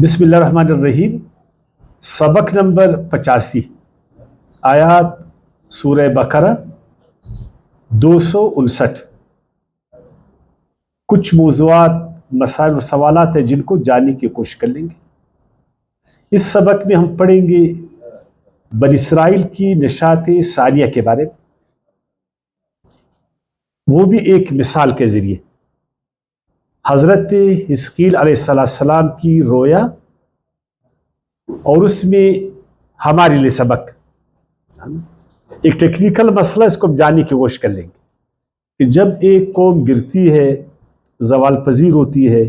بسم اللہ الرحمن الرحیم۔ سبق نمبر 85، آیات سورہ بقرہ 259۔ کچھ موضوعات، مسائل اور سوالات ہیں جن کو جاننے کی کوشش کر لیں گے۔ اس سبق میں ہم پڑھیں گے بنی اسرائیل کی نشاط ثانیہ کے بارے میں، وہ بھی ایک مثال کے ذریعے۔ حضرت حزقیل علیہ السلام کی رویا اور اس میں ہمارے لیے سبق، ایک ٹیکنیکل مسئلہ، اس کو ہم جاننے کی کوشش کر لیں گے کہ جب ایک قوم گرتی ہے، زوال پذیر ہوتی ہے،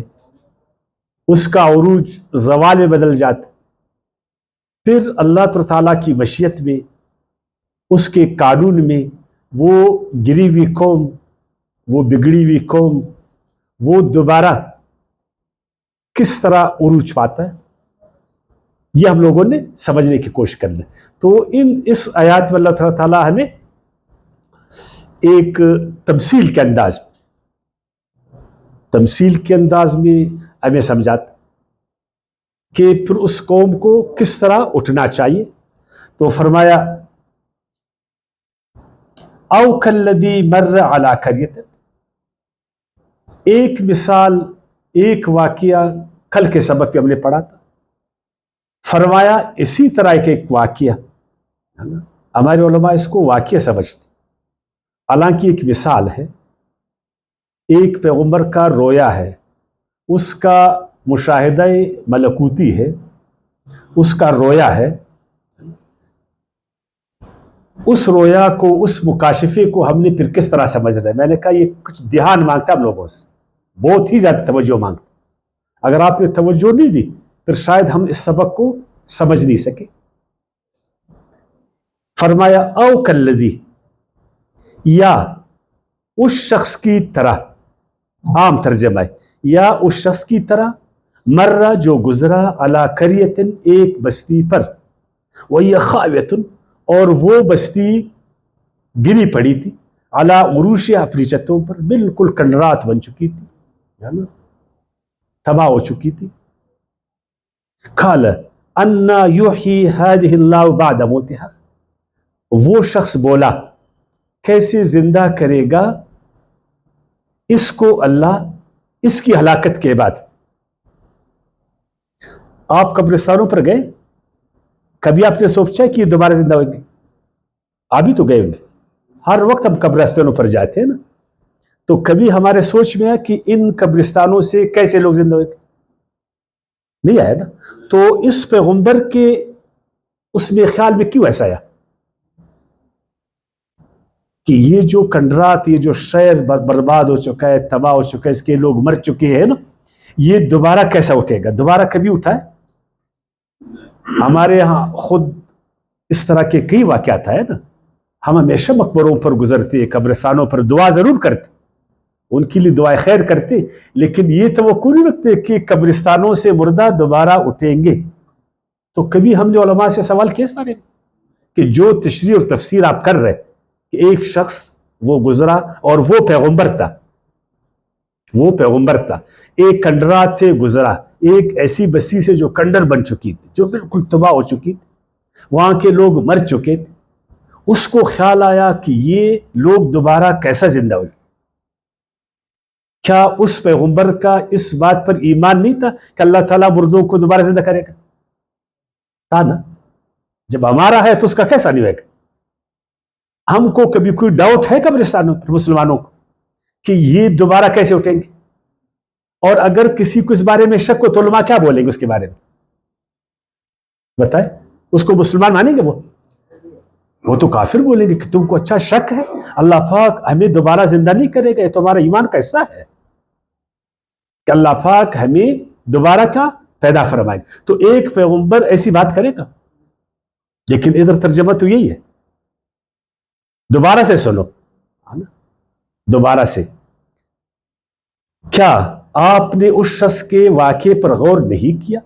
اس کا عروج زوال میں بدل جاتا، پھر اللہ تعالیٰ کی مشیت میں، اس کے قانون میں، وہ گری ہوئی قوم، وہ بگڑی ہوئی قوم، وہ دوبارہ کس طرح عروج پاتا ہے، یہ ہم لوگوں نے سمجھنے کی کوشش کر لی۔ تو اس آیات میں اللہ تعالیٰ ہمیں ایک تمثیل کے انداز میں ہمیں سمجھاتا کہ پھر اس قوم کو کس طرح اٹھنا چاہیے۔ تو فرمایا او کالذی مر علی قریۃ، ایک مثال، ایک واقعہ کل کے سبق میں ہم نے پڑھا تھا۔ فرمایا اسی طرح ایک واقعہ، ہمارے علماء اس کو واقعہ سمجھتے، حالانکہ ایک مثال ہے، ایک پیغمبر کا رویا ہے، اس کا مشاہدہ ملکوتی ہے، اس کا رویا ہے۔ اس رویا کو، اس مکاشفے کو ہم نے پھر کس طرح سمجھنا ہے؟ میں نے کہا یہ کچھ دھیان مانگتا ہم لوگوں سے، بہت ہی زیادہ توجہ مانگتا۔ اگر آپ نے توجہ نہیں دی پھر شاید ہم اس سبق کو سمجھ نہیں سکے۔ فرمایا او کالذی، یا اس شخص کی طرح، عام ترجمہ ہے، یا اس شخص کی طرح، مرہ جو گزرا، علی قریۃ ایک بستی پر، وہی خاویۃ اور وہ بستی گری پڑی تھی، علی عروشہا اپنی چھتوں پر، بالکل کنڈرات بن چکی تھی، تباہ ہو چکی تھی۔ قال انا یحیی ہذہ اللہ بعد موتہا، وہ شخص بولا کیسے زندہ کرے گا اس کو اللہ اس کی ہلاکت کے بعد۔ آپ قبرستانوں پر گئے؟ کبھی آپ نے سوچا کہ یہ دوبارہ زندہ ہوئیں گے؟ ابھی تو گئے ہوں گے، ہر وقت ہم قبرستانوں پر جاتے ہیں نا، تو کبھی ہمارے سوچ میں ہے کہ ان قبرستانوں سے کیسے لوگ زندہ ہوئیں گے؟ نہیں آیا نا۔ تو اس پیغمبر کے اس میں خیال میں کیوں ایسا آیا کہ یہ جو کنڈرات، یہ جو شہر برباد ہو چکا ہے، تباہ ہو چکا ہے، اس کے لوگ مر چکے ہیں نا، یہ دوبارہ کیسا اٹھے گا؟ دوبارہ کبھی اٹھا ہے؟ ہمارے ہاں خود اس طرح کے کئی واقعات ہے نا، ہم ہمیشہ مقبروں پر گزرتے، قبرستانوں پر دعا ضرور کرتے، ان کے لیے دعائیں خیر کرتے، لیکن یہ توقع نہیں رکھتے کہ قبرستانوں سے مردہ دوبارہ اٹھیں گے۔ تو کبھی ہم نے علماء سے سوال کیا اس بارے میں کہ جو تشریح اور تفسیر آپ کر رہے کہ ایک شخص وہ گزرا اور وہ پیغمبر تھا، ایک کنڈرات سے گزرا، ایک ایسی بستی سے جو کنڈر بن چکی تھی، جو بالکل تباہ ہو چکی تھی، وہاں کے لوگ مر چکے تھے، اس کو خیال آیا کہ یہ لوگ دوبارہ کیسا زندہ ہوئے؟ کیا اس پیغمبر کا اس بات پر ایمان نہیں تھا کہ اللہ تعالیٰ مردوں کو دوبارہ زندہ کرے گا؟ تھا نا۔ جب ہمارا ہے تو اس کا کیسا نہیں ہوئے گا؟ ہم کو کبھی کوئی ڈاؤٹ ہے قبرستانوں پر مسلمانوں کو کہ یہ دوبارہ کیسے اٹھیں گے؟ اور اگر کسی کو اس بارے میں شک ہو تو علماء کیا بولیں گے اس کے بارے میں؟ بتائیں، اس کو مسلمان مانیں گے؟ وہ تو کافر بولیں گے کہ تم کو اچھا شک ہے، اللہ پاک ہمیں دوبارہ زندہ نہیں کرے گا، یہ تمہارا ایمان کا حصہ ہے کہ اللہ پاک ہمیں دوبارہ کا پیدا فرمائے گا۔ تو ایک پیغمبر ایسی بات کرے گا؟ لیکن ادھر ترجمہ تو یہی ہے، دوبارہ سے سنو، دوبارہ سے۔ کیا آپ نے اس شخص کے واقعے پر غور نہیں کیا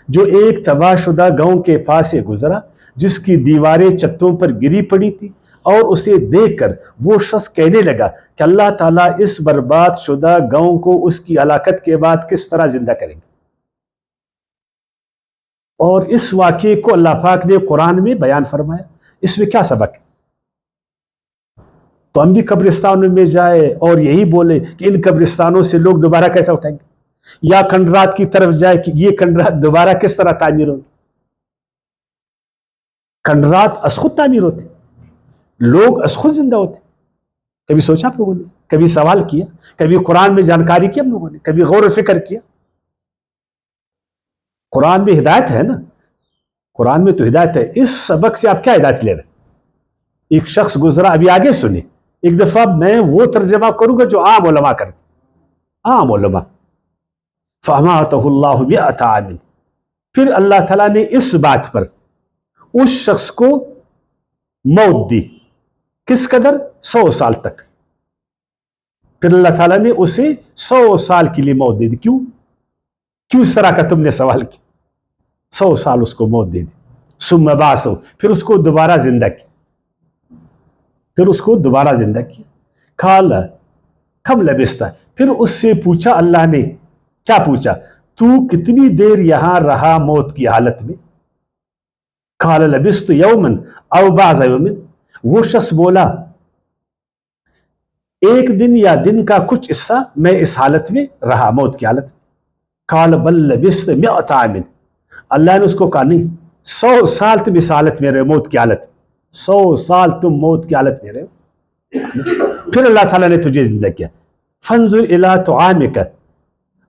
جو ایک تباہ شدہ گاؤں کے پاس سے گزرا، جس کی دیواریں چھتوں پر گری پڑی تھی، اور اسے دیکھ کر وہ شخص کہنے لگا کہ اللہ تعالیٰ اس برباد شدہ گاؤں کو اس کی ہلاکت کے بعد کس طرح زندہ کریں گے؟ اور اس واقعے کو اللہ پاک نے قرآن میں بیان فرمایا. اس میں کیا سبق ہے؟ تو ہم بھی قبرستانوں میں جائے اور یہی بولے کہ ان قبرستانوں سے لوگ دوبارہ کیسا اٹھائیں گے، یا کھنڈرات کی طرف جائے کہ یہ کھنڈرات دوبارہ کس طرح تعمیر ہوگی. کھنڈرات از خود تعمیر ہوتے، لوگ از خود زندہ ہوتے. کبھی سوچا آپ لوگوں نے؟ کبھی سوال کیا؟ کبھی قرآن میں جانکاری کی ہم لوگوں نے؟ کبھی غور و فکر کیا؟ قرآن میں ہدایت ہے نا، قرآن میں تو ہدایت ہے. اس سبق سے آپ کیا ہدایت لے رہے؟ ایک شخص گزرا، ابھی آگے سنیں. ایک دفعہ میں وہ ترجمہ کروں گا جو عام علماء کرتے، عام علماء. فَأَمَاتَهُ اللَّهُ مِئَةَ عَامٍ، پھر اللہ تعالیٰ نے اس بات پر اس شخص کو موت دی. کس قدر؟ 100 سال تک. پھر اللہ تعالیٰ نے اسے 100 سال کے لیے موت دے دی. کیوں اس طرح کا تم نے سوال کیا؟ 100 سال اس کو موت دے دی. ثم بعثه، پھر اس کو دوبارہ زندہ کیا. قال کم لبثت، پھر اس سے پوچھا اللہ نے، کیا پوچھا؟ تو کتنی دیر یہاں رہا موت کی حالت میں؟ قال لبثت یوما او بعض یوم، وہ شخص بولا ایک دن یا دن کا کچھ حصہ میں اس حالت میں رہا، موت کی حالت میں. قال بل لبثت 100 عام، اللہ نے اس کو کہا نہیں، 100 سال تم اس حالت میں رہے، موت کی حالت. 100 سال تم موت کی حالت میں رہے. پھر اللہ تعالیٰ نے تجھے زندہ کیا. فانظر الی طعامک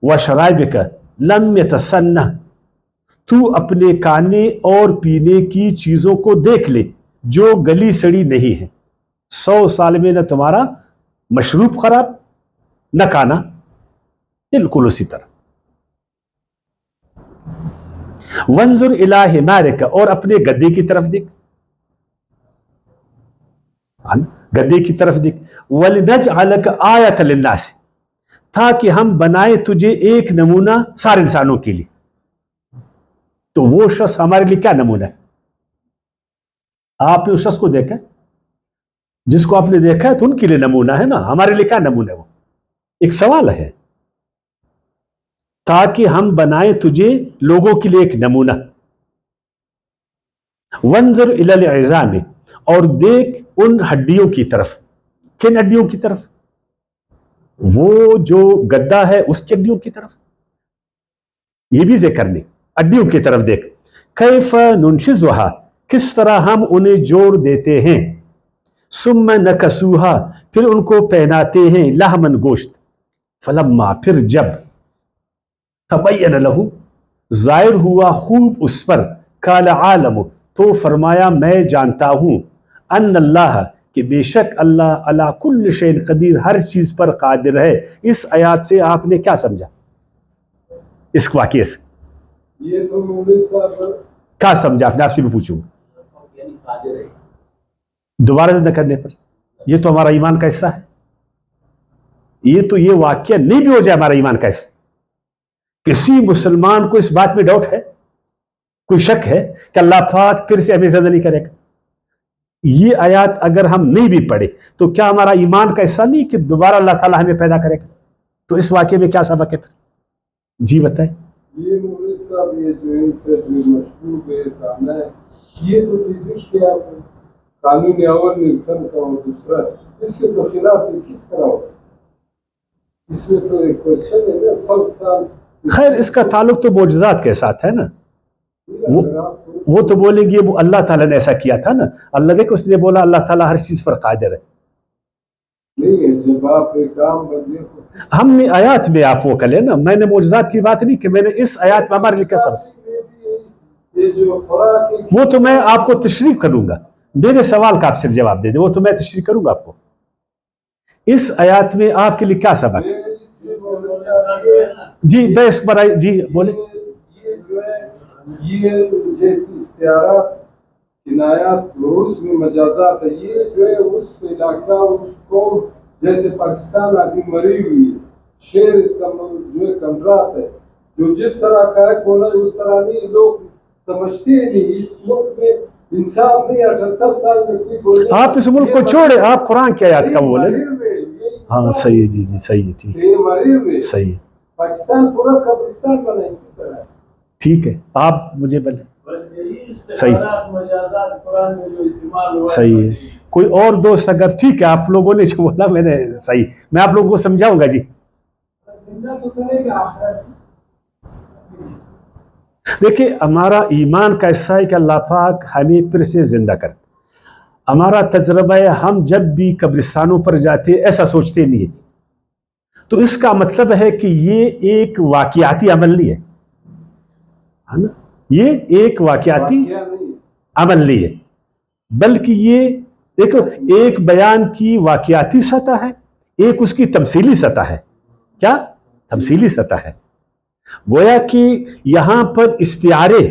وشرابک لم یتسنہ، تو اپنے کھانے اور پینے کی چیزوں کو دیکھ لے جو گلی سڑی نہیں ہے. 100 سال میں نہ تمہارا مشروب خراب نہ کھانا، بالکل اسی طرح. وانظر الی حمارک، اور اپنے گدے کی طرف دیکھ، گدے کی طرف دیکھ. وَلِنَجْعَلَكَ آیَةً لِلنَّاسِ، تاکہ ہم بنائے تجھے ایک نمونہ سارے انسانوں کے لیے. تو وہ شخص ہمارے لیے کیا نمونہ ہے؟ آپ نے اس شخص کو دیکھا، جس کو آپ نے دیکھا ہے تو ان کے لیے نمونہ ہے نا، ہمارے لیے کیا نمونہ ہے؟ وہ ایک سوال ہے. تاکہ ہم بنائیں تجھے لوگوں کے لیے ایک نمونہ. وانظر الی العظام، اور دیکھ ان ہڈیوں کی طرف. کن ہڈیوں کی طرف؟ وہ جو گدا ہے اس کی ہڈیوں کی طرف. یہ بھی ذکر نہیں، ہڈیوں کی طرف دیکھ. کیف ننشزھا، کس طرح ہم انہیں جوڑ دیتے ہیں. ثم نکسوھا، پھر ان کو پہناتے ہیں لحمن، گوشت. فلما، پھر جب تبین لہ، ظاہر ہوا خوب اس پر. قال عالم، تو فرمایا میں جانتا ہوں. ان اللہ، کہ بے شک اللہ علی کل شیء قدیر، ہر چیز پر قادر ہے. اس آیات سے آپ نے کیا سمجھا؟ اس واقعے سے یہ تو مولوی صاحب کیا سمجھا آپ نے؟ آپ سے بھی پوچھوں دوبارہ زندہ کرنے پر. یہ تو ہمارا ایمان کا حصہ ہے. یہ واقعہ نہیں بھی ہو جائے ہمارا ایمان کا حصہ. کسی مسلمان کو اس بات میں ڈاؤٹ ہے، کوئی شک ہے کہ اللہ پاک پھر سے ہمیں زندہ نہیں کرے گا؟ یہ آیات اگر ہم نہیں بھی پڑھے تو کیا ہمارا ایمان کا حصہ نہیں کہ دوبارہ اللہ تعالیٰ ہمیں پیدا کرے گا؟ تو اس واقعے میں کیا سبق ہے پھر؟ جی بتائیں. یہ مولوی صاحب، یہ جو مشروب ہے، یہ تو فزکس کے قانون اول نیوٹن کا اور دوسرا، اس کے تو خلاف کس طرح ہو سکتا؟ اس میں تو ایک کوشچن ہے نا. 100 سال. خیر، اس کا تعلق تو معجزات کے ساتھ ہے نا. وہ تو بولیں گے وہ اللہ تعالیٰ نے ایسا کیا تھا نا. اللہ دیکھو، اس نے بولا اللہ تعالیٰ ہر چیز پر قادر ہے. جب آپ کام بدلے، ہم نے آیات میں آپ وہ کر لیں نا. میں نے معجزات کی بات نہیں کہ میں نے اس آیات میں ہمارے لیے کیسا، وہ تو میں آپ کو تشریح کروں گا. میرے سوال کا آپ صرف جواب دے دیں، وہ تو میں تشریح کروں گا آپ کو. اس آیات میں آپ کے لیے کیا سبق؟ جی بس برائے، جی بولے. یہ جیسے استعارات، کنایات، روس میں مجازات ہے. یہ جو ہے اس علاقہ، اس قوم، جیسے پاکستان ابھی مری ہوئی ہے، شیر اس کا جو ہے کمرات ہے، جو جس طرح کا ہے کونا اس طرح نہیں. لوگ سمجھتے نہیں اس ملک میں انصاف نہیں. 78 سال میں کوئی بولے، آپ اس ملک کو چھوڑے، آپ قرآن کی آیات کا بولے. ہاں صحیح ہے، جی صحیح ہے، ٹھیک ہے، صحیح ہے. پاکستان پورا قبرستان بنا اسی طرح. ٹھیک ہے آپ مجھے بولیں. صحیح صحیح ہے. کوئی اور دوست اگر ٹھیک ہے آپ لوگوں نے جو بولا میں نے صحیح میں آپ لوگوں کو سمجھاؤں گا. جی دیکھیں ہمارا ایمان کیسا ہے کہ اللہ پاک ہمیں پھر سے زندہ کرتا. ہمارا تجربہ ہے ہم جب بھی قبرستانوں پر جاتے ایسا سوچتے نہیں ہے. تو اس کا مطلب ہے کہ یہ ایک واقعاتی عمل نہیں ہے نا. یہ ایک واقعاتی عمل نہیں ہے بلکہ یہ دیکھو ایک بیان کی واقعاتی سطح ہے ایک اس کی تمثیلی سطح ہے. کیا تمثیلی سطح ہے. گویا کہ یہاں پر استعارے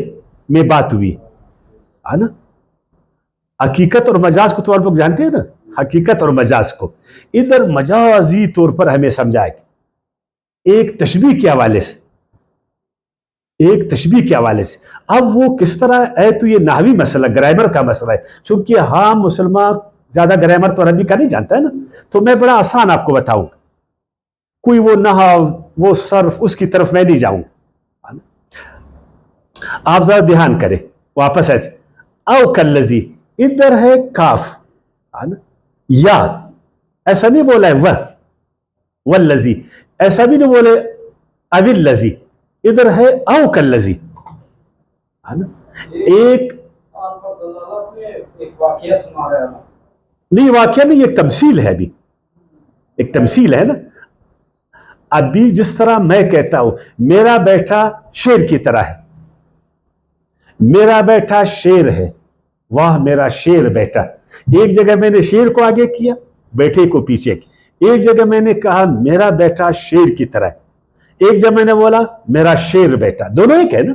میں بات ہوئی ہے نا. حقیقت اور مجاز کو تو آپ لوگ جانتے ہیں نا. حقیقت اور مجاز کو ادھر مجازی طور پر ہمیں سمجھائے گا ایک تشبیہ کے حوالے سے. ایک تشبیہ کے حوالے سے. اب وہ کس طرح ہے تو یہ نحوی مسئلہ گرامر کا مسئلہ ہے. چونکہ ہاں مسلمان زیادہ گرامر تو عربی کا نہیں جانتا ہے نا تو میں بڑا آسان آپ کو بتاؤں گا. کوئی وہ نحو وہ صرف اس کی طرف میں نہیں جاؤں. آپ ذرا دھیان کریں واپس آئے. او کلذی ادھر ہے کاف یا ایسا نہیں بولا ہے والذی ایسا بھی نہیں بولے او الذی. ادھر ہے او کلذی. ایک نہیں واقعہ نہیں ایک تمثیل ہے. ابھی ایک تمثیل ہے نا. ابھی جس طرح میں کہتا ہوں میرا بیٹا شیر کی طرح ہے. میرا بیٹا شیر ہے. واہ میرا شیر بیٹا. ایک جگہ میں نے شیر کو آگے کیا بیٹے کو پیچھے کیا. ایک جگہ میں نے کہا میرا بیٹا شیر کی طرح ہے. ایک جگہ میں نے بولا میرا شیر بیٹا. دونوں ایک ہے نا.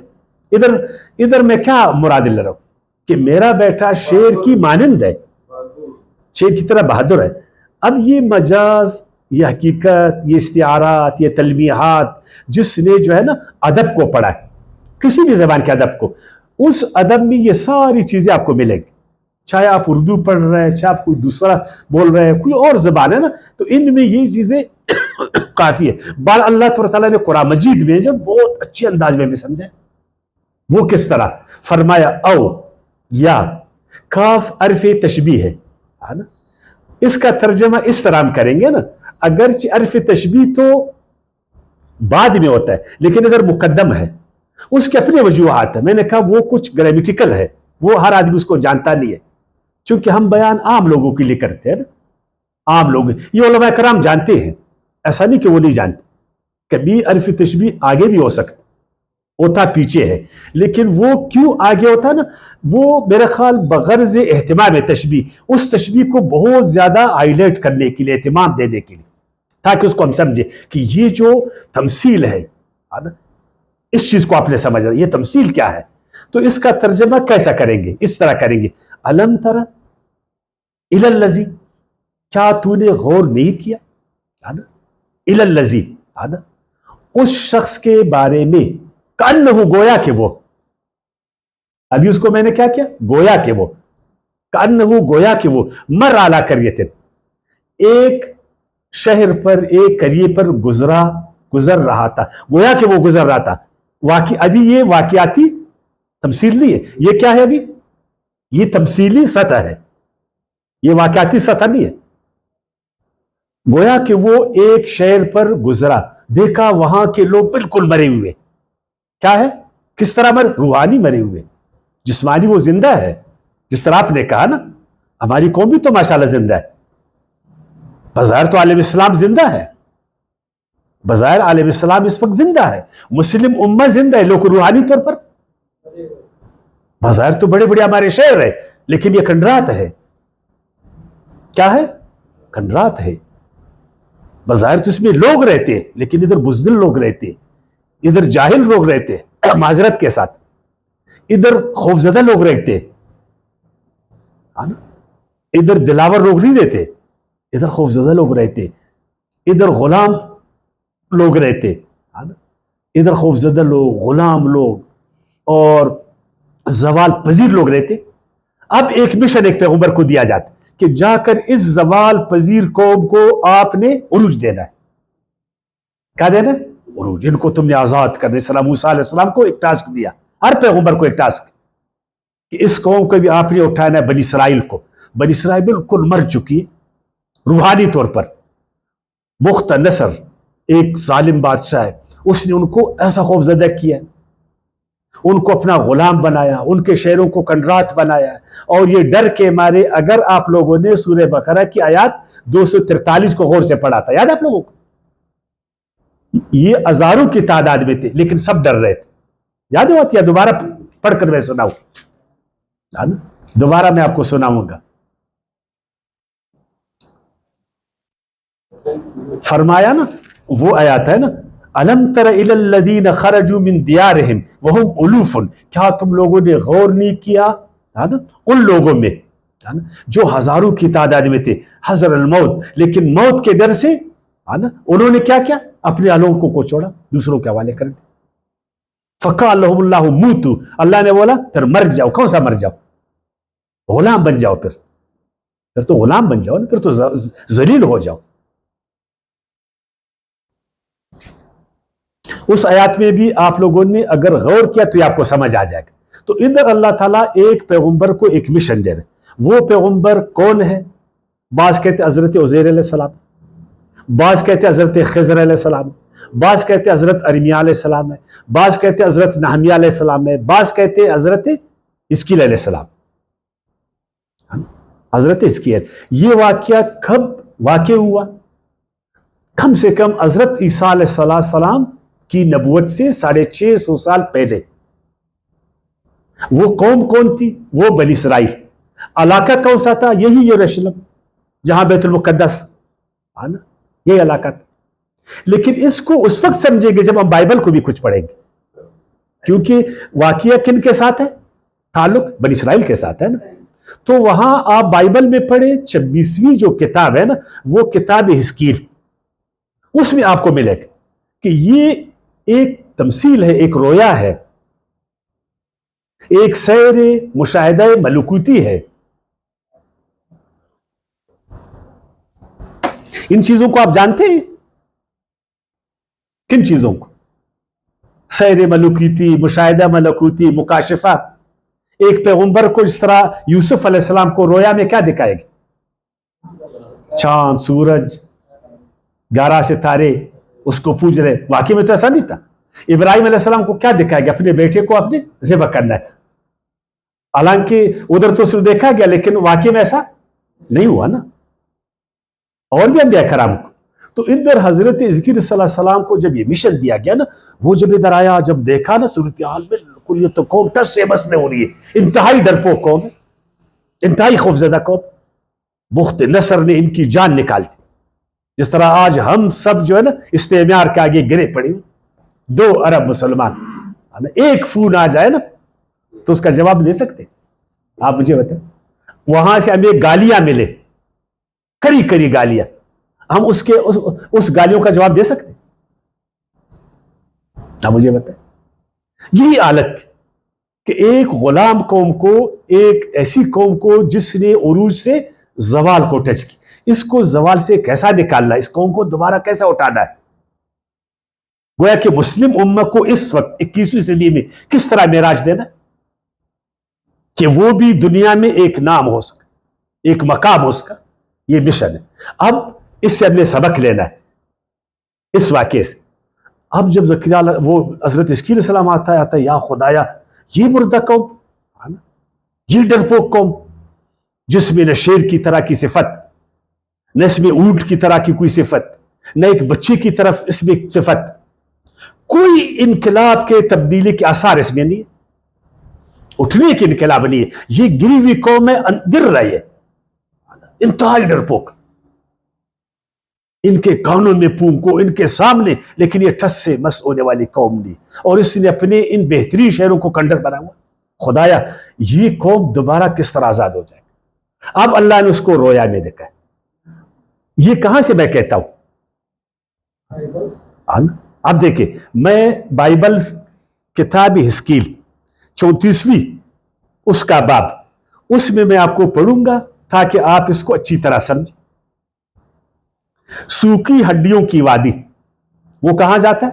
ادھر میں کیا مراد لے رہا ہوں کہ میرا بیٹا شیر کی مانند ہے شیر کی طرح بہادر ہے. اب یہ مجاز یہ حقیقت یہ استعارات یہ تلمیحات جس نے جو ہے نا ادب کو پڑھا ہے کسی بھی زبان کے ادب کو اس ادب میں یہ ساری چیزیں آپ کو ملیں گی. چاہے آپ اردو پڑھ رہے ہیں چاہے آپ کوئی دوسرا بول رہے ہیں کوئی اور زبان ہے نا تو ان میں یہ چیزیں کافی ہے. بال اللہ تعالیٰ نے قرآن مجید میں جب بہت اچھے انداز میں بھی سمجھا. وہ کس طرح فرمایا او یا کاف حرف تشبیہ ہے نا. اس کا ترجمہ اس طرح ہم کریں گے نا. اگرچہ حرف تشبیہ تو بعد میں ہوتا ہے لیکن ادھر مقدم ہے. اس کے اپنے وجوہات ہیں. میں نے کہا وہ کچھ گرامیٹیکل ہے وہ ہر آدمی اس کو جانتا نہیں ہے چونکہ ہم بیان عام لوگوں کے لیے کرتے ہیں نا. عام لوگ یہ علماء کرام جانتے ہیں ایسا نہیں کہ وہ نہیں جانتے. کبھی حرف تشبیہ آگے بھی ہو سکتا ہوتا پیچھے ہے لیکن وہ کیوں آگے ہوتا ہے نا وہ میرے خیال بغرض اہتمام تشبیہ اس تشبیہ کو بہت زیادہ ہائی لائٹ کرنے کے لیے اہتمام دینے کے لیے تاکہ اس کو ہم سمجھے کہ یہ جو تمثیل ہے اس چیز کو آپ نے سمجھا یہ تمثیل کیا ہے. تو اس کا ترجمہ کیسا کریں گے اس طرح کریں گے الم تر الی الذی کیا تو نے غور نہیں کیا الی الذی اس شخص کے بارے میں کأنہ گویا کہ وہ ابھی اس کو میں نے کیا کیا گویا کہ وہ کأنہ گویا کہ وہ مر علی قریۃ ایک شہر پر ایک قریے پر گزر رہا تھا. گویا کہ وہ گزر رہا تھا. ابھی یہ واقعاتی تمثیل نہیں ہے. یہ کیا ہے ابھی یہ تمثیلی سطح ہے یہ واقعاتی سطح نہیں ہے. گویا کہ وہ ایک شہر پر گزرا دیکھا وہاں کے لوگ بالکل مرے ہوئے. کیا ہے کس طرح روحانی مرے ہوئے. جسمانی وہ زندہ ہے جس طرح آپ نے کہا نا ہماری قوم بھی تو ماشاءاللہ زندہ ہے. بظاہر تو عالم اسلام زندہ ہے. بظاہر عالم اسلام اس وقت زندہ ہے. مسلم امت زندہ ہے لوگ روحانی طور پر بظاہر تو بڑے بڑے ہمارے شہر ہے لیکن یہ کھنڈرات ہے. کیا ہے کھنڈرات ہے. بظاہر تو اس میں لوگ رہتے لیکن ادھر بزدل لوگ رہتے ادھر جاہل لوگ رہتے معذرت کے ساتھ ادھر خوفزدہ لوگ رہتے ادھر دلاور لوگ نہیں رہتے ادھر خوفزدہ لوگ رہتے ادھر غلام لوگ رہتے ادھر خوفزدہ لوگ غلام لوگ اور زوال پذیر لوگ رہتے. اب ایک مشن ایک پیغمبر کو دیا جاتا کہ جا کر اس زوال پذیر قوم کو آپ نے عروج دینا ہے. کیا دینا ہے عروج، ان کو تم نے آزاد کرنے سلام موسیٰ علیہ السلام کو ایک ٹاسک دیا، ہر پیغمبر کو ایک ٹاسک کہ اس قوم کو بھی آپ نے اٹھانا ہے، بنی اسرائیل کو. بنی اسرائیل بالکل مر چکی ہے روحانی طور پر. بخت نصر ایک ظالم بادشاہ ہے، اس نے ان کو ایسا خوف زدہ کیا، ان کو اپنا غلام بنایا، ان کے شہروں کو کنڈرات بنایا، اور یہ ڈر کے مارے اگر آپ لوگوں نے سورہ بقرہ کی آیات 243 کو غور سے پڑھا تھا، یاد ہے آپ لوگوں کو؟ یہ ہزاروں کی تعداد میں تھے لیکن سب ڈر رہے تھے. یاد ہے یا دوبارہ پڑھ کر میں سناؤں؟ دوبارہ میں آپ کو سناؤں گا. فرمایا نا وہ آیات ہے نا، الم تر الی الذین خرجوا من دیارہم وہم الوف، کیا تم لوگوں نے غور نہیں کیا ان لوگوں میں جو ہزاروں کی تعداد میں تھے، حذر الموت، لیکن موت کے ڈر سے انہوں نے کیا کیا؟ اپنے اہلوں کو چھوڑا، دوسروں کے حوالے کر دیا. فقال لهم اللہ موتوا، اللہ نے بولا پھر مر جاؤ. کون سا مر جاؤ؟ غلام بن جاؤ. پھر تو غلام بن جاؤ نا، پھر تو ذلیل ہو جاؤ. اس آیات میں بھی آپ لوگوں نے اگر غور کیا تو یہ آپ کو سمجھ آ جائے گا. تو ادھر اللہ تعالیٰ ایک پیغمبر کو ایک مشن دے رہے. وہ پیغمبر کون ہے؟ بعض کہتے ہیں حضرت عزیر علیہ السلام، بعض کہتے ہیں حضرت خضر علیہ السلام، بعض کہتے ہیں حضرت ارمیہ علیہ السلام ہے، بعض کہتے ہیں حضرت نحمیہ علیہ السلام ہے، بعض کہتے ہیں حضرت اسکیل علیہ السلام. حضرت اسکیل یہ واقعہ کب واقع ہوا؟ کم سے کم حضرت عیسیٰ علیہ السلام کی نبوت سے 650 سال پہلے. وہ قوم کون تھی؟ وہ بنی اسرائیل. علاقہ کون سا تھا؟ یہی یروشلم جہاں بیت المقدس یہی علاقہ تھا. لیکن اس کو اس وقت سمجھیں گے جب ہم بائبل کو بھی کچھ پڑھیں گے، کیونکہ واقعہ کن کے ساتھ ہے؟ تعلق بنی اسرائیل کے ساتھ ہے نا. تو وہاں آپ بائبل میں پڑھیں 26ویں جو کتاب ہے نا، وہ کتاب حزقیل، اس میں آپ کو ملے گا کہ یہ ایک تمثیل ہے، ایک رویا ہے، ایک سیر مشاہدہ ملکوتی ہے. ان چیزوں کو آپ جانتے ہیں؟ کن چیزوں کو؟ سیر ملکوتی، مشاہدہ ملکوتی، مکاشفہ. ایک پیغمبر کو جس طرح یوسف علیہ السلام کو رویا میں کیا دکھائے گی؟ چاند، سورج، 11 ستارے اس کو پوج رہے. واقعی میں تو ایسا نہیں تھا. ابراہیم علیہ السلام کو کیا دکھائے گا؟ اپنے بیٹے کو اپنے ذبح کرنا ہے. حالانکہ ادھر تو صرف دیکھا گیا لیکن واقعی میں ایسا نہیں ہوا نا. اور بھی انبیاء کرام کو. تو ادھر حضرت حزقیل صلی اللہ علیہ وسلم کو جب یہ مشن دیا گیا نا، وہ جب ادھر آیا، جب دیکھا نا صورتحال بالکل یہ تو قوم ٹس سے بس میں ہو رہی ہے، انتہائی ڈرپوک قوم ہے، انتہائی خوفزدہ قوم. بخت نصر نے ان کی جان نکال دی، جس طرح آج ہم سب جو ہے نا استعمار کے آگے گرے پڑے. 2 ارب مسلمان ایک فون آ جائے نا تو اس کا جواب دے سکتے؟ آپ مجھے بتائیں. وہاں سے ہمیں گالیاں ملے، کری کری گالیاں، ہم اس گالیوں کا جواب دے سکتے؟ آپ مجھے بتائیں. یہی حالت تھی کہ ایک غلام قوم کو، ایک ایسی قوم کو جس نے عروج سے زوال کو ٹچ کی، اس کو زوال سے کیسا نکالنا ہے، اس قوم کو دوبارہ کیسا اٹھانا ہے. گویا کہ مسلم امہ کو اس وقت 21ویں صدی میں کس طرح معراج دینا ہے کہ وہ بھی دنیا میں ایک نام ہو سکے، ایک مقام ہو سکا. یہ مشن ہے. اب اس سے ہمیں سبق لینا ہے اس واقعے سے. اب جب زکریا وہ حضرت اسکیل علیہ السلام آتا ہے یا خدایا یہ مردہ قوم، یہ ڈرپوک قوم جس میں نہ شیر کی طرح کی صفت، نہ اس میں اونٹ کی طرح کی کوئی صفت، نہ ایک بچے کی طرف اس میں صفت، کوئی انقلاب کے تبدیلی کے آثار اس میں نہیں ہے، اٹھنے کی انقلاب نہیں ہے. یہ گری ہوئی قوم ہے، گر رہی ہے، انتہائی ڈرپوک. ان کے کانوں میں پونکو، ان کے سامنے، لیکن یہ ٹھس سے مس ہونے والی قوم نہیں. اور اس نے اپنے ان بہترین شہروں کو کنڈر بنا ہوا. خدایا یہ قوم دوبارہ کس طرح آزاد ہو جائے. اب اللہ نے اس کو رویا میں دیکھا. یہ کہاں سے میں کہتا ہوں؟ اب دیکھیں، میں بائبل کتاب حزقیل 34ویں اس کا باب، اس میں آپ کو پڑھوں گا تاکہ آپ اس کو اچھی طرح سمجھیں. سوکھی ہڈیوں کی وادی وہ کہاں جاتا ہے؟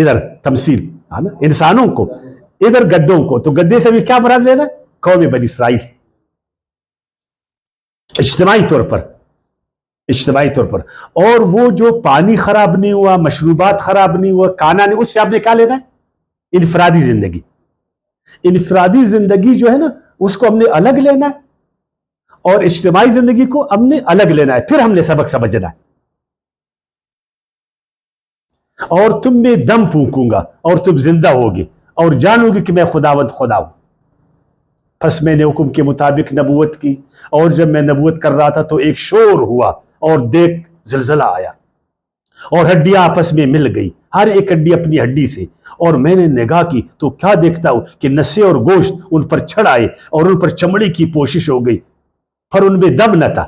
ادھر تمثیل ہے نا انسانوں کو, ادھر گدوں کو. تو گدے سے بھی کیا مراد لینا ہے؟ قوم بنی اسرائیل. اجتماعی طور پر, اجتماعی طور پر. اور وہ جو پانی خراب نہیں ہوا, مشروبات خراب نہیں ہوا, کھانا نہیں, اس سے آپ نے کیا لینا ہے؟ انفرادی زندگی. انفرادی زندگی جو ہے نا اس کو ہم نے الگ لینا ہے, اور اجتماعی زندگی کو ہم نے الگ لینا ہے. پھر ہم نے سبق سمجھنا ہے. اور تم میں دم پھونکوں گا اور تم زندہ ہوگے اور جانو گے کہ میں خداوند خدا ہوں. پس میں نے حکم کے مطابق نبوت کی, اور جب میں نبوت کر رہا تھا تو ایک شور ہوا, اور دیکھ زلزلہ آیا, اور ہڈیاں آپس میں مل گئی, ہر ایک ہڈی اپنی ہڈی سے. اور میں نے نگاہ کی تو کیا دیکھتا ہوں کہ نسیں اور گوشت ان پر چڑھ آئے, اور ان پر چمڑی کی پوشش ہو گئی, پر ان میں دم نہ تھا.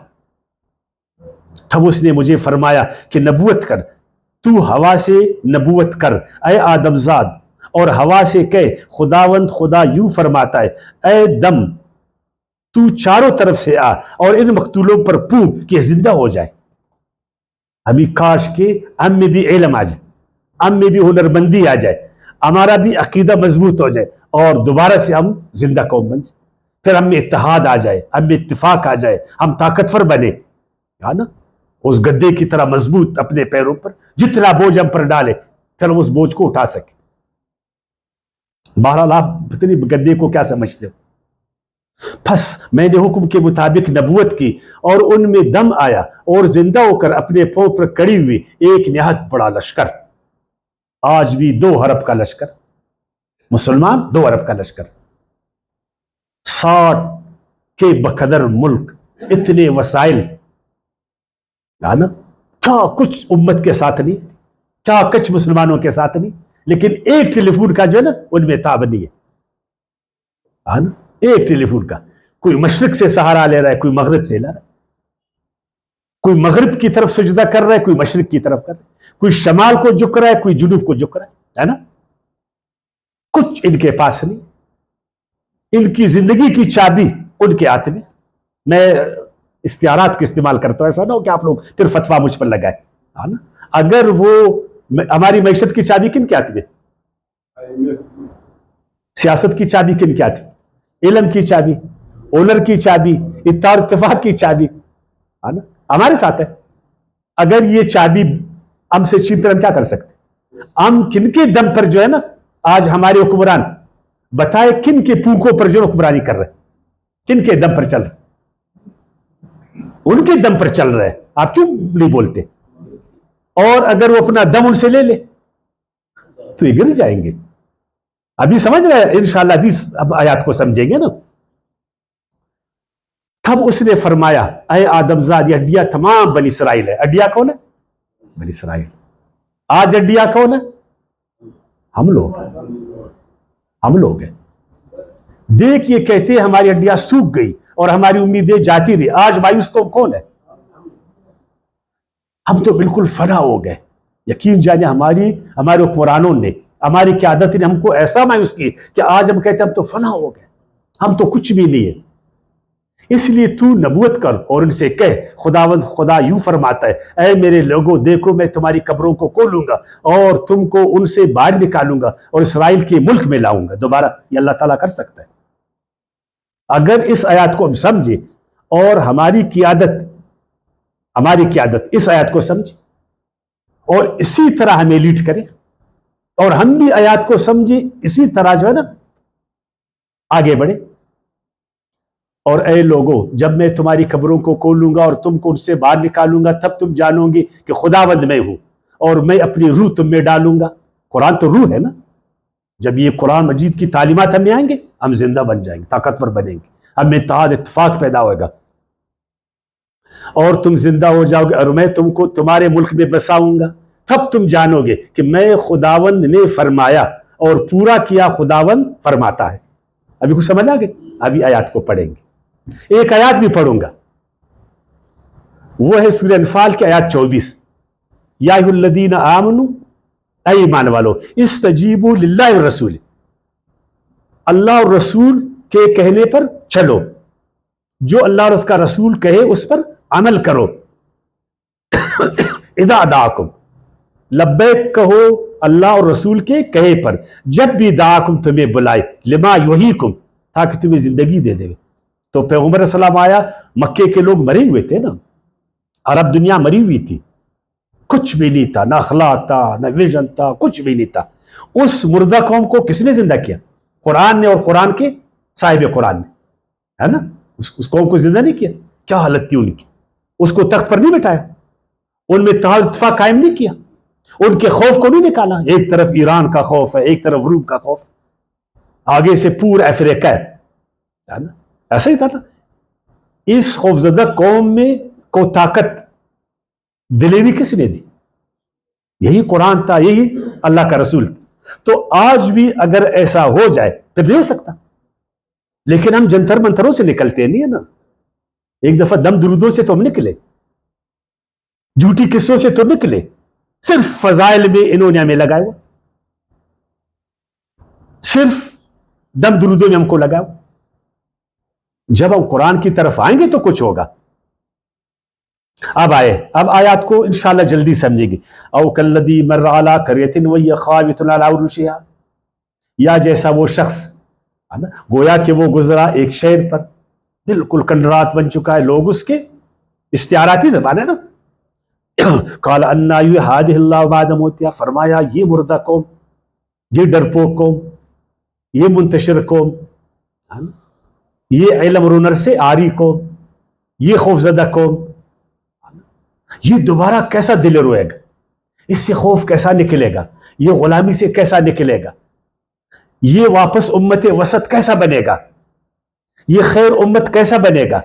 تب اس نے مجھے فرمایا کہ نبوت کر, تو ہوا سے نبوت کر اے آدم زاد, اور ہوا سے کہے خداوند خدا یوں فرماتا ہے, اے دم تو چاروں طرف سے آ اور ان مقتولوں پر پھونک کہ زندہ ہو جائے. ابھی کاش کے ہم میں بھی علم آ جائے, ہم میں بھی ہنرمندی آ جائے, ہمارا بھی عقیدہ مضبوط ہو جائے, اور دوبارہ سے ہم زندہ قوم بن جائے. پھر ہم میں اتحاد آ جائے, ہم میں اتفاق آ جائے, ہم طاقتور بنے, ہے نا, اس گدے کی طرح مضبوط اپنے پیروں پر, جتنا بوجھ ہم پر ڈالے پھر ہم اس بوجھ کو اٹھا سکیں. بہرحال آپ اتنی گدے کو کیا سمجھتے ہو؟ پس میں نے حکم کے مطابق نبوت کی, اور ان میں دم آیا, اور زندہ ہو کر اپنے پاؤں پر کڑی ہوئی ایک نہایت بڑا لشکر. آج بھی 2 ارب کا لشکر, مسلمان 2 ارب کا لشکر, 60 کے بقدر ملک, اتنے وسائل, نا, کیا کچھ امت کے ساتھ نہیں, کیا کچھ مسلمانوں کے ساتھ نہیں, لیکن ایک ٹیلی فون کا جو ہے نا ان میں تاب نہیں ہے نا, ایک ٹیلی فون کا. کوئی مشرق سے سہارا لے رہا ہے, کوئی مغرب سے لے رہا ہے, کوئی مغرب کی طرف سجدہ کر رہا ہے, کوئی مشرق کی طرف کر رہا ہے, کوئی شمال کو جھک رہا ہے, کوئی جنوب کو جھک رہا ہے نا. کچھ ان کے پاس نہیں, ان کی زندگی کی چابی ان کے ہاتھ میں. میں استعارات کے استعمال کرتا ہوں, ایسا نہ ہو کہ آپ لوگ پھر فتویٰ مجھ پر لگائے, ہے نا. اگر وہ ہماری معیشت کی چابی کن کے ہاتھ میں؟ سیاست کی چابی کن کے ہاتھ میں؟ علم کی چابی, اونر کی چابی, اتحاد اتفاق کی چابی, ہے نا, ہمارے ساتھ ہے. اگر یہ چابی ہم سے چھین کر ہم کیا کر سکتے؟ ہم کن کے دم پر جو ہے نا آج ہمارے حکمران, بتائے کن کے پونکوں پر جو حکمرانی کر رہے, کن کے دم پر چل رہے؟ ان کے دم پر چل رہے ہیں. آپ کیوں نہیں بولتے؟ اور اگر وہ اپنا دم ان سے لے لے تو یہ گر جائیں گے. ابھی سمجھ رہے ہیں انشاءاللہ, ابھی اب آیات کو سمجھیں گے نا. تب اس نے فرمایا اے آدم زاد, یہ ہڈیاں تمام بنی اسرائیل ہے. ہڈیاں کون ہے؟ بنی اسرائیل. آج ہڈیاں کون ہے؟ ہم لوگ, ہم لوگ ہیں. دیکھ یہ کہتے ہیں ہماری ہڈیاں سوکھ گئی اور ہماری امیدیں جاتی رہی. آج مایوس کون ہے؟ ہم تو بالکل فنا ہو گئے. یقین جانے ہمارے حکمرانوں نے, ہماری قیادت نے ہم کو ایسا مایوس کی کہ آج ہم کہتے ہیں ہم تو فنا ہو گئے, ہم تو کچھ بھی نہیں ہے. اس لیے تو نبوت کر اور ان سے کہہ خداوند خدا یوں فرماتا ہے, اے میرے لوگوں دیکھو میں تمہاری قبروں کو کھولوں گا اور تم کو ان سے باہر نکالوں گا اور اسرائیل کے ملک میں لاؤں گا. دوبارہ یہ اللہ تعالیٰ کر سکتا ہے. اگر اس آیات کو ہم سمجھیں اور ہماری قیادت اس آیات کو سمجھے اور اسی طرح ہمیں لیڈ کرے, اور ہم بھی آیات کو سمجھے اسی طرح جو ہے نا آگے بڑھے. اور اے لوگوں جب میں تمہاری قبروں کو کھولوں گا اور تم کو ان سے باہر نکالوں گا تب تم جانو گے کہ خداوند میں ہوں, اور میں اپنی روح تم میں ڈالوں گا. قرآن تو روح ہے نا. جب یہ قرآن مجید کی تعلیمات ہمیں آئیں گے ہم زندہ بن جائیں گے, طاقتور بنیں گے, ہم میں اتحاد اتفاق پیدا ہوگا, اور تم زندہ ہو جاؤ گے, اور میں تم کو تمہارے ملک میں بساؤں گا. تب تم جانو گے کہ میں خداوند نے فرمایا اور پورا کیا خداوند فرماتا ہے. ابھی کچھ سمجھ آ گئے؟ ابھی آیات کو پڑھیں گے. ایک آیات بھی پڑھوں گا, وہ ہے سورہ انفال کی آیات 24. یا ایھا الذین آمنوا, اے ایمان والو, استجیبوا للہ والرسول, اللہ اور رسول کے کہنے پر چلو, جو اللہ اور اس کا رسول کہے اس پر عمل کرو. اذا دعاکم, لبیک کہو اللہ اور رسول کے کہے پر، جب بھی دعاکم تمہیں بلائے، لما یحییکم تاکہ تمہیں زندگی دے دے۔ تو پیغمبر علیہ السلام آیا، مکے کے لوگ مرے ہوئے تھے نا، عرب دنیا مری ہوئی تھی، کچھ بھی نہیں تھا، نہ اخلاق تھا نہ ویژن تھا، کچھ بھی نہیں تھا۔ اس مردہ قوم کو کس نے زندہ کیا؟ قرآن نے، اور قرآن کے صاحب قرآن نے، ہے نا؟ اس قوم کو زندہ نہیں کیا؟ کیا حالت تھی ان کی؟ اس کو تخت پر نہیں بٹھایا، ان میں اتفاق قائم نہیں کیا، ان کے خوف کو نہیں نکالا۔ ایک طرف ایران کا خوف ہے، ایک طرف روم کا خوف، آگے سے پورا افریقہ ہے نا، ایسا ہی تھا نا۔ اس خوفزدہ قوم میں کو طاقت دلیری کس نے دی؟ یہی قرآن تھا، یہی اللہ کا رسول تھا۔ تو آج بھی اگر ایسا ہو جائے پھر نہیں ہو سکتا، لیکن ہم جنتر منتروں سے نکلتے نہیں ہے نا۔ ایک دفعہ دم درودوں سے تو ہم نکلے، جھوٹی قصوں سے تو نکلے، صرف فضائل میں انہوں نے ہمیں لگائے ہوا، صرف دم درودوں میں ہم کو لگا ہوا۔ جب ہم قرآن کی طرف آئیں گے تو کچھ ہوگا۔ اب آیات کو انشاءاللہ جلدی سمجھے گی۔ او کالذی مر علی قریۃ وہی خاویۃ علی عروشہا، یا جیسا وہ شخص، گویا کہ وہ گزرا ایک شہر پر، بالکل کنڈرات بن چکا ہے، لوگ اس کے استعاراتی زبان ہے نا۔ قال انا یحیی اللہ بعد موتہا، فرمایا یہ مردہ قوم، یہ ڈرپوک قوم، یہ منتشر قوم، یہ علم رونر سے آری قوم، یہ خوفزدہ قوم، یہ دوبارہ کیسا دل روئے گا؟ اس سے خوف کیسا نکلے گا؟ یہ غلامی سے کیسا نکلے گا؟ یہ واپس امت وسط کیسا بنے گا؟ یہ خیر امت کیسا بنے گا؟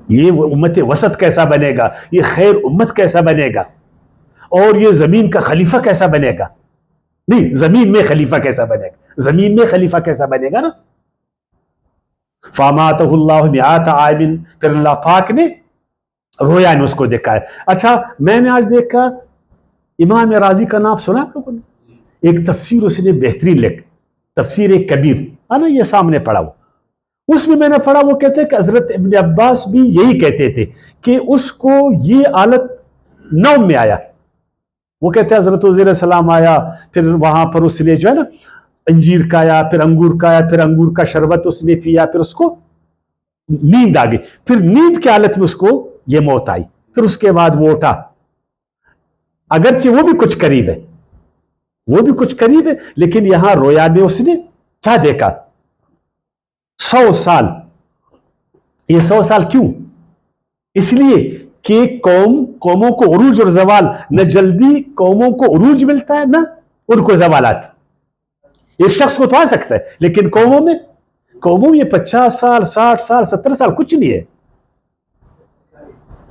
یہ امت وسط کیسا بنے گا؟ یہ خیر امت کیسا بنے گا؟ اور یہ زمین کا خلیفہ کیسا بنے گا؟ نہیں، زمین میں خلیفہ کیسا بنے گا؟ زمین میں خلیفہ کیسا بنے گا نا۔ فاماتہ اللہ مئات عام، پھر اللہ پاک نے رویا میں اس کو دیکھا ہے۔ اچھا، میں نے آج دیکھا امام راضی کا نام سنا آپ لوگوں نے؟ ایک تفسیر اس نے بہترین لکھ، تفسیر کبیر ہے نا، یہ سامنے پڑھا ہوا، اس میں نے پڑھا، وہ کہتے ہیں کہ حضرت ابن عباس بھی یہی کہتے تھے کہ اس کو یہ حالت نوم میں آیا۔ وہ کہتے ہیں حضرت عزیر السلام آیا، پھر وہاں پر اس نے جو ہے نا انجیر کا آیا، پھر انگور کا آیا، پھر انگور کا شربت اس نے پیا، پھر اس کو نیند آ گئی، پھر نیند کی حالت میں اس کو یہ موت آئی، پھر اس کے بعد وہ اٹھا۔ اگرچہ وہ بھی کچھ قریب ہے، وہ بھی کچھ قریب ہے، لیکن یہاں رویا میں اس نے کیا دیکھا؟ 100 سال۔ یہ 100 سال کیوں؟ اس لیے کہ قوموں کو عروج اور زوال، نہ جلدی قوموں کو عروج ملتا ہے نہ ان کو زوالات۔ ایک شخص کو تو آ سکتا ہے، لیکن قوموں میں یہ 50 سال 60 سال 70 سال کچھ نہیں ہے۔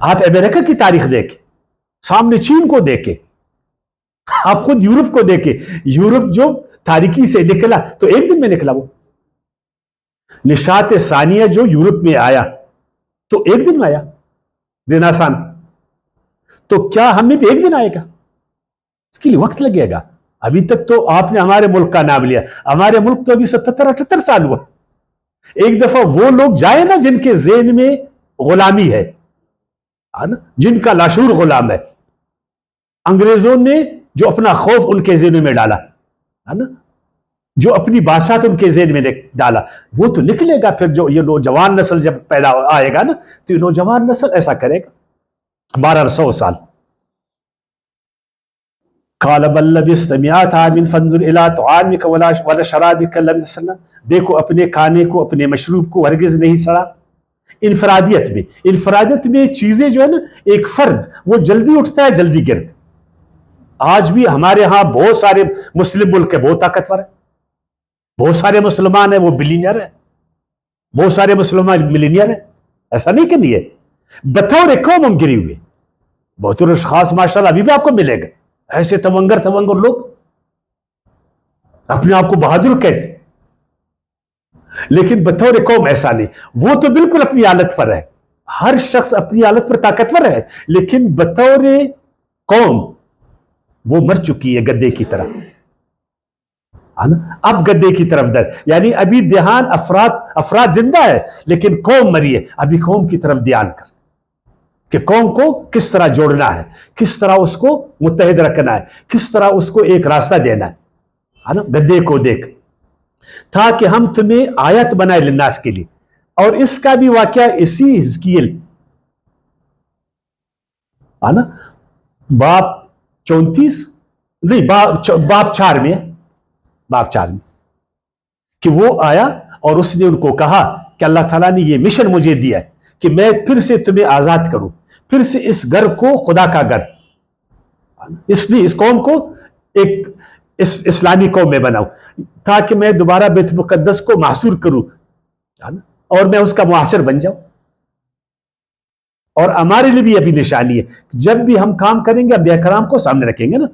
آپ امریکہ کی تاریخ دیکھیں، سامنے چین کو دیکھیں، آپ خود یورپ کو دیکھیں۔ یورپ جو تاریکی سے نکلا تو ایک دن میں نکلا، وہ نشاط ثانیہ جو یورپ میں آیا تو ایک دن میں آیا رینیسانس، تو کیا ہمیں بھی ایک دن آئے گا؟ اس کے لیے وقت لگے گا۔ ابھی تک تو آپ نے ہمارے ملک کا نام لیا، ہمارے ملک تو ابھی 77-78 سال ہوا۔ ایک دفعہ وہ لوگ جائیں نا جن کے ذہن میں غلامی ہے، جن کا لاشعور غلام ہے، انگریزوں نے جو اپنا خوف ان کے ذہن میں ڈالا ہے نا، جو اپنی بادشاہت ان کے ذہن میں ڈالا، وہ تو نکلے گا۔ پھر جو یہ نوجوان نسل جب پیدا آئے گا نا، تو یہ نوجوان نسل ایسا کرے گا 1200 سال۔ قال بل لبثت مئات عام فانظر الى طعامك ولا شرابك لم يتسنى، دیکھو اپنے کھانے کو، اپنے مشروب کو ہرگز نہیں سڑا۔ انفرادیت میں چیزیں جو ہے نا، ایک فرد وہ جلدی اٹھتا ہے جلدی گرتا۔ آج بھی ہمارے ہاں بہت سارے مسلم ملک ہے، بہت طاقتور ہے، بہت سارے مسلمان ہیں وہ بلینئر ہیں، بہت سارے مسلمان ملینئر ہیں، ایسا نہیں کہ نہیں ہے۔ بطور قوم ہم گری ہوئے، بہت خاص ماشاءاللہ ابھی بھی آپ کو ملے گا ایسے تونگر لوگ اپنے آپ کو بہادر کہتے، لیکن بطور قوم ایسا نہیں۔ وہ تو بالکل اپنی حالت پر ہے، ہر شخص اپنی حالت پر طاقتور ہے، لیکن بطور قوم وہ مر چکی ہے گدے کی طرح، اب گدے کی طرف در، یعنی ابھی افراد زندہ ہے لیکن قوم مری ہے، ابھی قوم کی طرف دھیان کر۔ کہ قوم کو کس طرح جوڑنا ہے, کس طرح اس کو متحد رکھنا ہے, کس طرح اس کو ایک راستہ دینا ہے نا. گدھے کو دیکھ تھا کہ ہم تمہیں آیت بنائے للناس کے لیے. اور اس کا بھی واقعہ اسی حزقیل نا باب 34 نہیں باب 4 میں کہ وہ آیا اور اس نے ان کو کہا کہ اللہ تعالیٰ نے یہ مشن مجھے دیا ہے کہ میں پھر سے تمہیں آزاد کروں, پھر سے اس گھر کو خدا کا گھر, اس لیے اس قوم کو ایک اسلامی قوم میں بناؤں تاکہ میں دوبارہ بیت مقدس کو محصور کروں اور میں اس کا معاصر بن جاؤں. اور ہمارے لیے بھی ابھی نشانی ہے, جب بھی ہم کام کریں گے انبیاء کرام کو سامنے رکھیں گے نا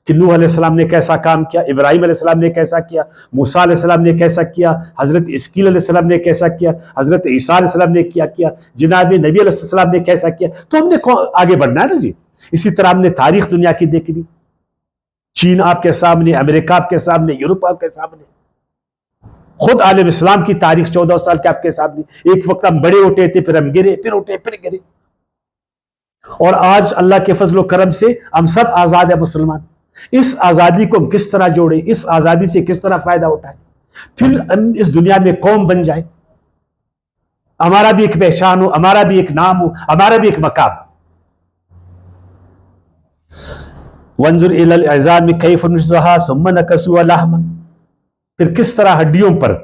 کہ نوح علیہ السلام نے کیسا کام کیا, ابراہیم علیہ السلام نے کیسا کیا, موسیٰ علیہ السلام نے کیسا کیا, حضرت اسکیل علیہ السلام نے کیسا کیا, حضرت عیسیٰ علیہ السلام نے کیا کیا, جناب نبی علیہ السلام نے کیسا کیا. تو ہم نے آگے بڑھنا ہے نا جی. اسی طرح ہم نے تاریخ دنیا کی دیکھ لی, چین آپ کے سامنے, امریکہ آپ کے سامنے, یورپ آپ کے سامنے, خود عالم اسلام کی تاریخ 14 سال کے آپ کے سامنے. ایک وقت ہم بڑے اٹھے تھے, پھر ہم گرے, پھر اٹھے, پھر گرے, اور آج اللہ کے فضل و کرم سے ہم سب آزاد ہیں مسلمان. اس آزادی کو ہم کس طرح جوڑیں, اس آزادی سے کس طرح فائدہ اٹھائیں, پھر ہم اس دنیا میں قوم بن جائیں, ہمارا بھی ایک پہچان ہو, ہمارا بھی ایک نام ہو, ہمارا بھی ایک مقام. وانظر الی العظام کیف ننشزها ثم نکسوها لحما, پھر کس طرح ہڈیوں پر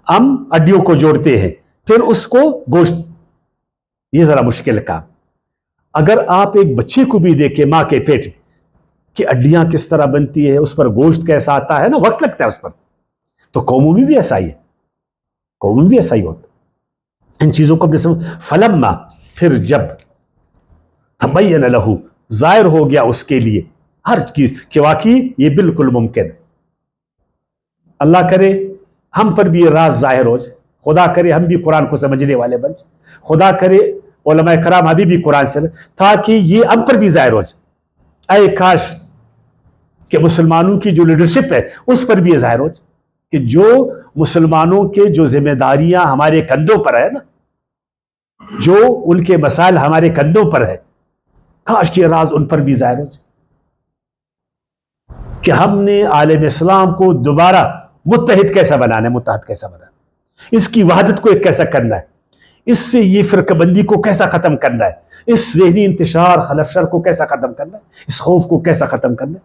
ہم ہڈیوں کو جوڑتے ہیں پھر اس کو گوشت. یہ ذرا مشکل کام. اگر آپ ایک بچے کو بھی دیکھیں ماں کے پیٹ میں کہ ہڈیاں کس طرح بنتی ہے, اس پر گوشت کیسا آتا ہے نا, وقت لگتا ہے اس پر, تو قوموں میں بھی ایسا ہی ہے, قوموں میں بھی ایسا ہی ہوتا. ان چیزوں کو فلما, پھر جب تبین لہو, ظاہر ہو گیا اس کے لیے ہر چیز کہ واقعی یہ بالکل ممکن ہے. اللہ کرے ہم پر بھی یہ راز ظاہر ہو جائے, خدا کرے ہم بھی قرآن کو سمجھنے والے بن جائیں, خدا کرے علماء کرام ابھی بھی قرآن سے تاکہ یہ ہم پر بھی ظاہر ہو جائے. اے کاش کہ مسلمانوں کی جو لیڈرشپ ہے اس پر بھی یہ ظاہر ہو جائے کہ جو مسلمانوں کے جو ذمہ داریاں ہمارے کندھوں پر ہے نا, جو ان کے مسائل ہمارے کندھوں پر ہے, کاش یہ راز ان پر بھی ظاہر ہو جائے کہ ہم نے عالم اسلام کو دوبارہ متحد کیسا بنانا ہے, متحد کیسا بنانا ہے, اس کی وحدت کو ایک کیسا کرنا ہے, اس سے یہ فرقہ بندی کو کیسا ختم کرنا ہے, اس ذہنی انتشار خلف شر کو کیسا ختم کرنا ہے, اس خوف کو کیسا ختم کرنا ہے,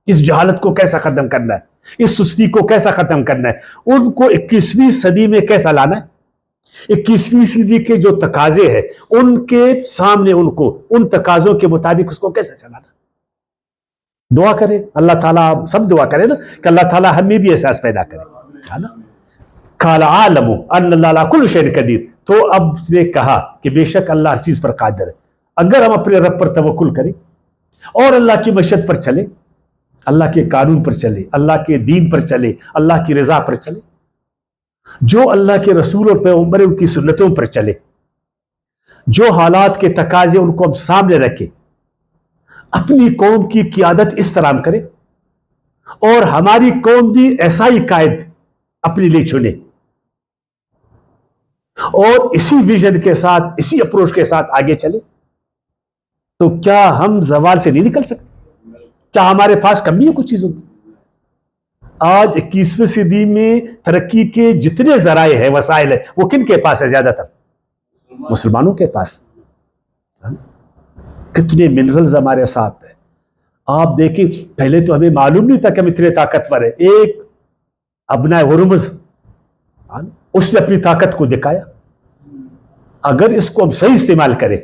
اس جہالت کو کیسا ختم کرنا ہے, اس سستی کو کیسا ختم کرنا ہے, ان کو 21ویں صدی میں کیسا لانا ہے, 21ویں صدی کے جو تقاضے ہیں ان کے سامنے ان کو ان تقاضوں کے مطابق اس کو کیسا چلانا. دعا کرے اللہ تعالیٰ, سب دعا کرے نا کہ اللہ تعالیٰ ہمیں بھی احساس پیدا کرے, ہے نا. قال عالم ان اللہ علی کل شیء قدیر, تو اب اس نے کہا کہ بے شک اللہ ہر چیز پر قادر ہے. اگر ہم اپنے رب پر توکل کریں اور اللہ کی مشیت پر چلے, اللہ کے قانون پر چلے, اللہ کے دین پر چلے, اللہ کی رضا پر چلے, جو اللہ کے رسول اور پیغمبر ان کی سنتوں پر چلے, جو حالات کے تقاضے ان کو ہم سامنے رکھے, اپنی قوم کی قیادت اس طرح ہم کریں اور ہماری قوم بھی ایسا ہی قائد اپنے لیے چنے اور اسی ویژن کے ساتھ, اسی اپروچ کے ساتھ آگے چلے, تو کیا ہم زوال سے نہیں نکل سکتے؟ کیا ہمارے پاس کمی ہے کچھ چیزوں کی؟ آج 21ویں صدی میں ترقی کے جتنے ذرائع ہیں, وسائل ہیں, وہ کن کے پاس ہے زیادہ تر؟ مسلمانوں کے پاس. کتنے منرلز ہمارے ساتھ ہیں. آپ دیکھیں پہلے تو ہمیں معلوم نہیں تھا کہ ہم اتنے طاقتور ہیں. ایک ابنائے ہرمز اس نے اپنی طاقت کو دکھایا. اگر اس کو ہم صحیح استعمال کریں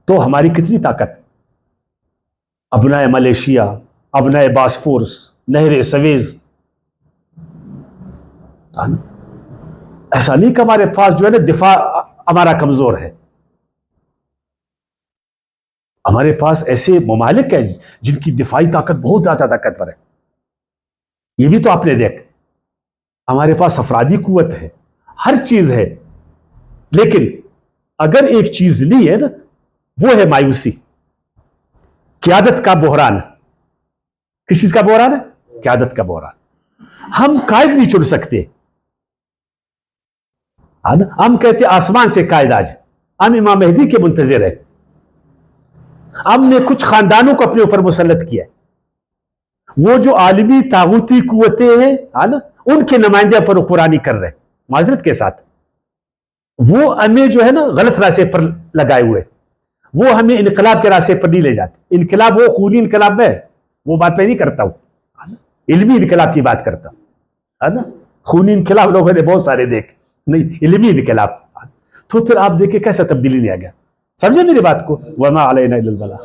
تو ہماری کتنی طاقت. ابنائے ملیشیا, ابنائے باسفورس, نہر سویز, ایسا نہیں کہ ہمارے پاس جو ہے نا دفاع ہمارا کمزور ہے. ہمارے پاس ایسے ممالک ہیں جن کی دفاعی طاقت بہت زیادہ طاقتور ہے. یہ بھی تو آپ نے دیکھ, ہمارے پاس افرادی قوت ہے, ہر چیز ہے, لیکن اگر ایک چیز نہیں ہے نا, وہ ہے مایوسی, قیادت کا بحران. کس چیز کا بحران ہے؟ قیادت کا بحران. ہم قائد نہیں چن سکتے. ہم کہتے آسمان سے قائد آ جائے, ہم امام مہدی کے منتظر ہیں. ہم نے کچھ خاندانوں کو اپنے اوپر مسلط کیا ہے. وہ جو عالمی طاغوتی قوتیں ہیں نا ان کے نمائندے پر حکمرانی کر رہے ہیں معذرت کے ساتھ. وہ ہمیں جو ہے نا غلط راستے پر لگائے ہوئے, وہ ہمیں انقلاب کے راستے پر نہیں لے جاتے. انقلاب وہ خونی انقلاب میں وہ بات میں نہیں کرتا ہوں, علمی انقلاب کی بات کرتا ہے نا. خونی انقلاب لوگوں نے بہت سارے دیکھ, نہیں علمی انقلاب. تو پھر آپ دیکھیں کیسا تبدیلی نہیں آ گیا. سمجھے میری بات کو؟ وما علینا الا البلاغ.